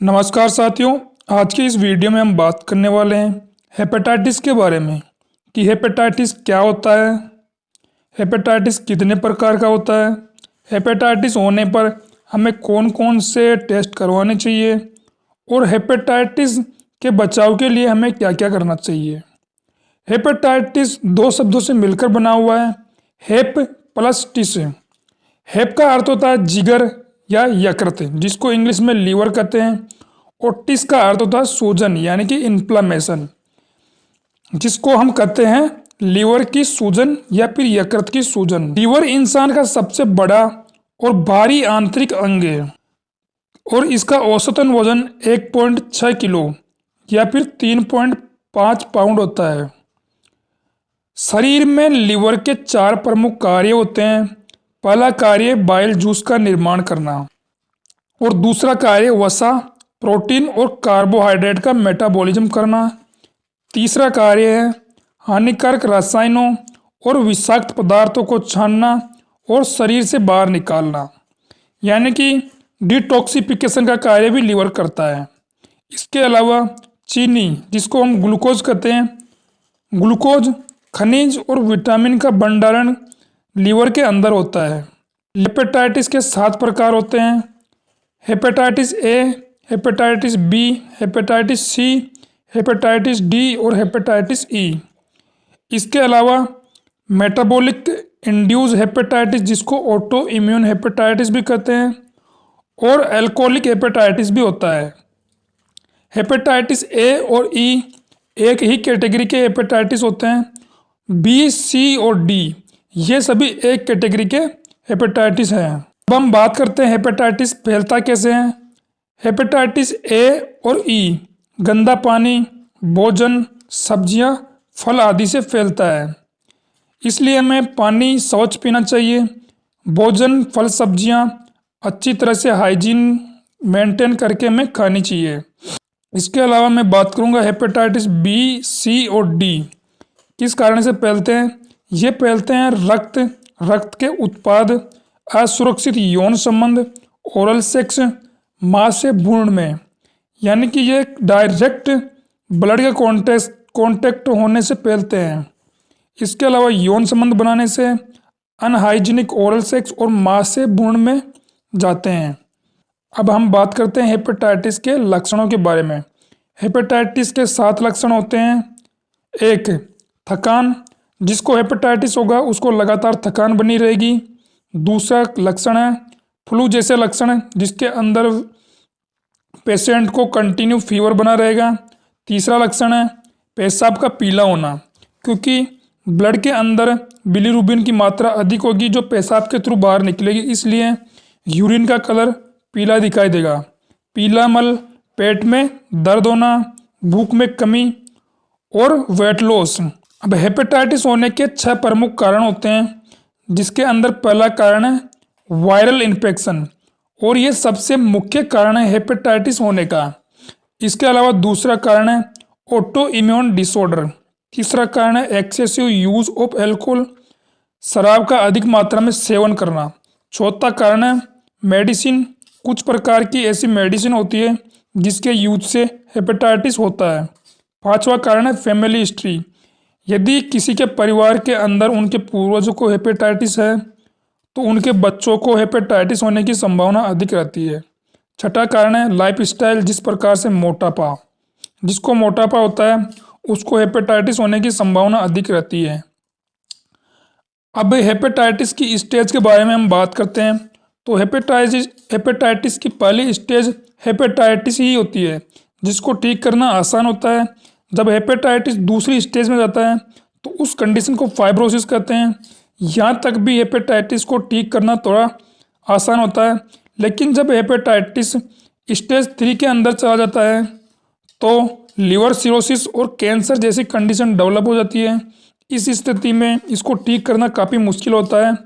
नमस्कार साथियों। आज की इस वीडियो में हम बात करने वाले हैं हेपेटाइटिस के बारे में कि हेपेटाइटिस क्या होता है, हेपेटाइटिस कितने प्रकार का होता है, हेपेटाइटिस होने पर हमें कौन कौन से टेस्ट करवाने चाहिए और हेपेटाइटिस के बचाव के लिए हमें क्या क्या करना चाहिए। हेपेटाइटिस दो शब्दों से मिलकर बना हुआ है, हेप प्लस टिस। हेप का अर्थ होता है जिगर या यकृत, जिसको इंग्लिश में लीवर कहते हैं, और टिस का अर्थ होता है सूजन यानी कि इन्फ्लामेशन, जिसको हम कहते हैं लीवर की सूजन या फिर यकृत की सूजन। लीवर इंसान का सबसे बड़ा और भारी आंतरिक अंग है और इसका औसतन वजन 1.6 किलो या फिर 3.5 पाउंड होता है। शरीर में लीवर के 4 प्रमुख कार्य होते हैं। पहला कार्य बाइल जूस का निर्माण करना और दूसरा कार्य वसा, प्रोटीन और कार्बोहाइड्रेट का मेटाबॉलिज्म करना। तीसरा कार्य है हानिकारक रसायनों और विषाक्त पदार्थों को छानना और शरीर से बाहर निकालना, यानी कि डिटॉक्सिफिकेशन का कार्य भी लीवर करता है। इसके अलावा चीनी, जिसको हम ग्लूकोज कहते हैं, ग्लूकोज खनिज और विटामिन का भंडारण लीवर के अंदर होता है। हेपेटाइटिस के 7 प्रकार होते हैं: hepatitis A, hepatitis B, hepatitis C, hepatitis D और हेपेटाइटिस ई। इसके अलावा मेटाबॉलिक इंड्यूस हेपेटाइटिस, जिसको ऑटो इम्यून हेपेटाइटिस भी कहते हैं, और एल्कोहलिक हेपेटाइटिस भी होता है। हेपेटाइटिस ए और ई एक ही कैटेगरी के हेपेटाइटिस होते हैं। बी, सी और डी ये सभी एक कैटेगरी के हेपेटाइटिस हैं। अब हम बात करते हैं हेपेटाइटिस फैलता कैसे है। हेपेटाइटिस ए और ई गंदा पानी, भोजन, सब्जियां, फल आदि से फैलता है, इसलिए हमें पानी स्वच्छ पीना चाहिए। भोजन, फल, सब्जियां अच्छी तरह से हाइजीन मेंटेन करके हमें खानी चाहिए। इसके अलावा मैं बात करूंगा हेपेटाइटिस बी, सी और डी किस कारण से फैलते हैं। ये फैलते हैं रक्त के उत्पाद, असुरक्षित यौन संबंध, ओरल सेक्स, मां से भ्रूण में, यानी कि ये डायरेक्ट ब्लड के कांटेक्ट होने से फैलते हैं। इसके अलावा यौन संबंध बनाने से, अनहाइजीनिक ओरल सेक्स और मां से भ्रूण में जाते हैं। अब हम बात करते हैं हेपेटाइटिस के लक्षणों के बारे में। हेपेटाइटिस के 7 लक्षण होते हैं। 1, थकान, जिसको हेपेटाइटिस होगा उसको लगातार थकान बनी रहेगी। दूसरा लक्षण है फ्लू जैसे लक्षण, जिसके अंदर पेशेंट को कंटिन्यू फीवर बना रहेगा। तीसरा लक्षण है पेशाब का पीला होना, क्योंकि ब्लड के अंदर बिलीरुबिन की मात्रा अधिक होगी जो पेशाब के थ्रू बाहर निकलेगी, इसलिए यूरिन का कलर पीला दिखाई देगा। पीला मल, पेट में दर्द होना, भूख में कमी और वेट लॉस। अब हेपेटाइटिस होने के 6 प्रमुख कारण होते हैं, जिसके अंदर पहला कारण है वायरल इन्फेक्शन और ये सबसे मुख्य कारण है हेपेटाइटिस होने का। इसके अलावा दूसरा कारण है ऑटो इम्यून डिसऑर्डर। तीसरा कारण है एक्सेसिव यूज ऑफ एल्कोहल, शराब का अधिक मात्रा में सेवन करना। चौथा कारण है मेडिसिन, कुछ प्रकार की ऐसी मेडिसिन होती है जिसके यूज से हेपेटाइटिस होता है। पांचवा कारण है फैमिली हिस्ट्री, यदि किसी के परिवार के अंदर उनके पूर्वजों को हेपेटाइटिस है तो उनके बच्चों को हेपेटाइटिस होने की संभावना अधिक रहती है। छठा कारण है लाइफस्टाइल, जिस प्रकार से मोटापा, जिसको मोटापा होता है उसको हेपेटाइटिस होने की संभावना अधिक रहती है। अब हेपेटाइटिस की स्टेज के बारे में हम बात करते हैं तो हेपेटाइटिस की पहली स्टेज हेपेटाइटिस ही होती है, जिसको ठीक करना आसान होता है। जब हेपेटाइटिस दूसरी स्टेज में जाता है तो उस कंडीशन को फाइब्रोसिस कहते हैं। यहाँ तक भी हेपेटाइटिस को ठीक करना थोड़ा आसान होता है, लेकिन जब हेपेटाइटिस स्टेज 3 के अंदर चला जाता है तो लिवर सिरोसिस और कैंसर जैसी कंडीशन डेवलप हो जाती है। इस स्थिति में इसको ठीक करना काफ़ी मुश्किल होता है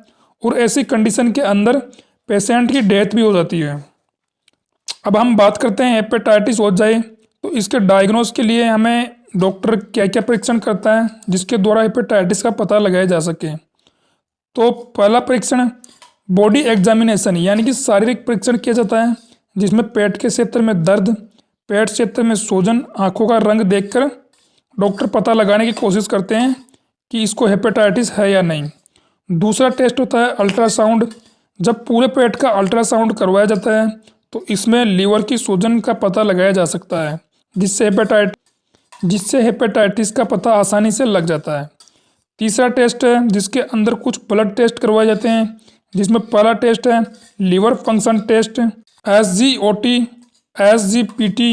और ऐसी कंडीशन के अंदर पेशेंट की डेथ भी हो जाती है। अब हम बात करते हैं हेपेटाइटिस हो जाए तो इसके डायग्नोस के लिए हमें डॉक्टर क्या क्या परीक्षण करता है जिसके द्वारा हेपेटाइटिस का पता लगाया जा सके। तो पहला परीक्षण बॉडी एग्जामिनेशन, यानी कि शारीरिक परीक्षण किया जाता है, जिसमें पेट के क्षेत्र में दर्द, पेट क्षेत्र में सूजन, आंखों का रंग देखकर डॉक्टर पता लगाने की कोशिश करते हैं कि इसको हेपेटाइटिस है या नहीं। दूसरा टेस्ट होता है अल्ट्रासाउंड। जब पूरे पेट का अल्ट्रासाउंड करवाया जाता है तो इसमें लीवर की सूजन का पता लगाया जा सकता है, जिससे हेपेटाइटिस का पता आसानी से लग जाता है। तीसरा टेस्ट है जिसके अंदर कुछ ब्लड टेस्ट करवाए जाते हैं, जिसमें पहला टेस्ट है liver function test, SGOT, SGPT,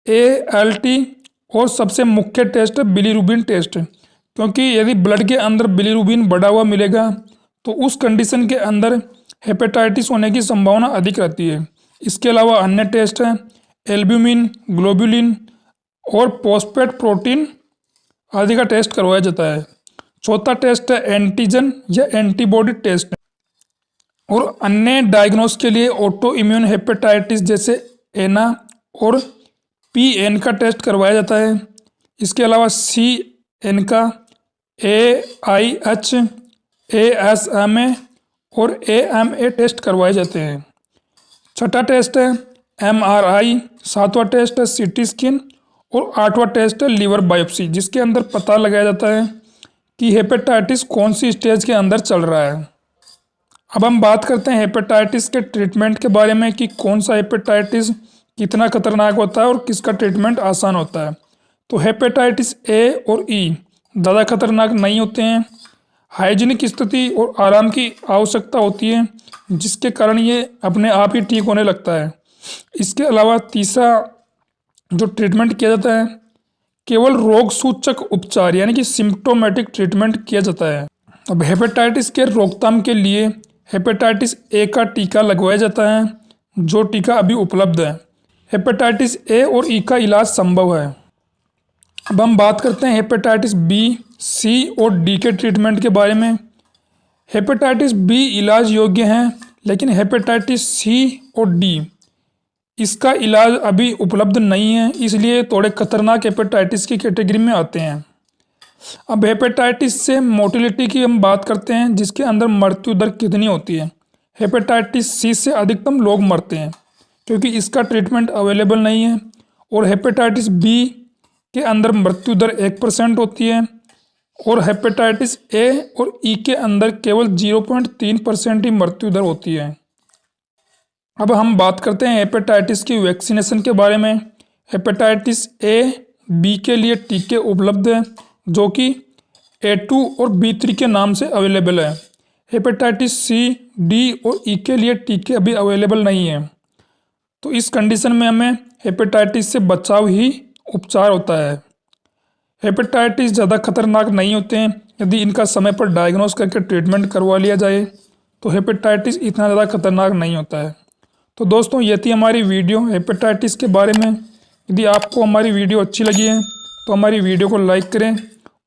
ALT, और सबसे मुख्य टेस्ट है बिलीरुबिन टेस्ट, क्योंकि यदि ब्लड के अंदर बिलीरुबिन बढ़ा हुआ मिलेगा तो उस कंडीशन के अंदर हेपेटाइटिस होने की संभावना अधिक रहती है। इसके अलावा अन्य टेस्ट हैं एल्ब्यूमिन, ग्लोबुलिन और फॉस्फेट प्रोटीन आदि का टेस्ट करवाया जाता है। चौथा टेस्ट है एंटीजन या एंटीबॉडी टेस्ट, और अन्य डायग्नोस के लिए ऑटो इम्यून हेपेटाइटिस जैसे एना और PN का टेस्ट करवाया जाता है। इसके अलावा CN का, AIH, ASMA और AMA टेस्ट करवाए जाते हैं। छठा टेस्ट है MRI, सातवां टेस्ट है CT स्कैन और आठवां टेस्ट है लीवर बायोप्सी, जिसके अंदर पता लगाया जाता है कि हेपेटाइटिस कौन सी स्टेज के अंदर चल रहा है। अब हम बात करते हैं हेपेटाइटिस के ट्रीटमेंट के बारे में कि कौन सा हेपेटाइटिस कितना खतरनाक होता है और किसका ट्रीटमेंट आसान होता है। तो हेपेटाइटिस A और E ज़्यादा खतरनाक नहीं होते हैं। हाइजीनिक स्थिति और आराम की आवश्यकता होती है, जिसके कारण ये अपने आप ही ठीक होने लगता है। इसके अलावा तीसरा जो ट्रीटमेंट किया जाता है, केवल रोग सूचक उपचार यानी कि सिम्प्टोमेटिक ट्रीटमेंट किया जाता है। अब हेपेटाइटिस के रोकथाम के लिए हेपेटाइटिस A का टीका लगवाया जाता है, जो टीका अभी उपलब्ध है। हेपेटाइटिस A और E का इलाज संभव है। अब हम बात करते हैं हेपेटाइटिस B, C और D के ट्रीटमेंट के बारे में। हेपेटाइटिस B इलाज योग्य हैं, लेकिन हेपेटाइटिस C और D इसका इलाज अभी उपलब्ध नहीं है, इसलिए थोड़े खतरनाक हेपेटाइटिस की कैटेगरी में आते हैं। अब हेपेटाइटिस से मोर्टेलिटी की हम बात करते हैं, जिसके अंदर मृत्यु दर कितनी होती है। हेपेटाइटिस C से अधिकतम लोग मरते हैं क्योंकि इसका ट्रीटमेंट अवेलेबल नहीं है, और हेपेटाइटिस B के अंदर मृत्यु दर 1% होती है, और हेपेटाइटिस A और E के अंदर केवल 0.3% ही मृत्यु दर होती है। अब हम बात करते हैं हेपेटाइटिस की वैक्सीनेशन के बारे में। हेपेटाइटिस A, B के लिए टीके उपलब्ध हैं, जो कि A2 और B3 के नाम से अवेलेबल है। हेपेटाइटिस C, D और E के लिए टीके अभी अवेलेबल नहीं है। तो इस कंडीशन में हमें हेपेटाइटिस से बचाव ही उपचार होता है। हेपेटाइटिस ज़्यादा खतरनाक नहीं होते हैं, यदि इनका समय पर डायग्नोस करके ट्रीटमेंट करवा लिया जाए तो हेपेटाइटिस इतना ज़्यादा खतरनाक नहीं होता है। तो दोस्तों, ये थी हमारी वीडियो हेपेटाइटिस के बारे में। यदि आपको हमारी वीडियो अच्छी लगी है तो हमारी वीडियो को लाइक करें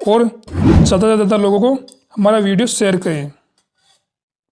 और ज़्यादा से ज़्यादा लोगों को हमारा वीडियो शेयर करें।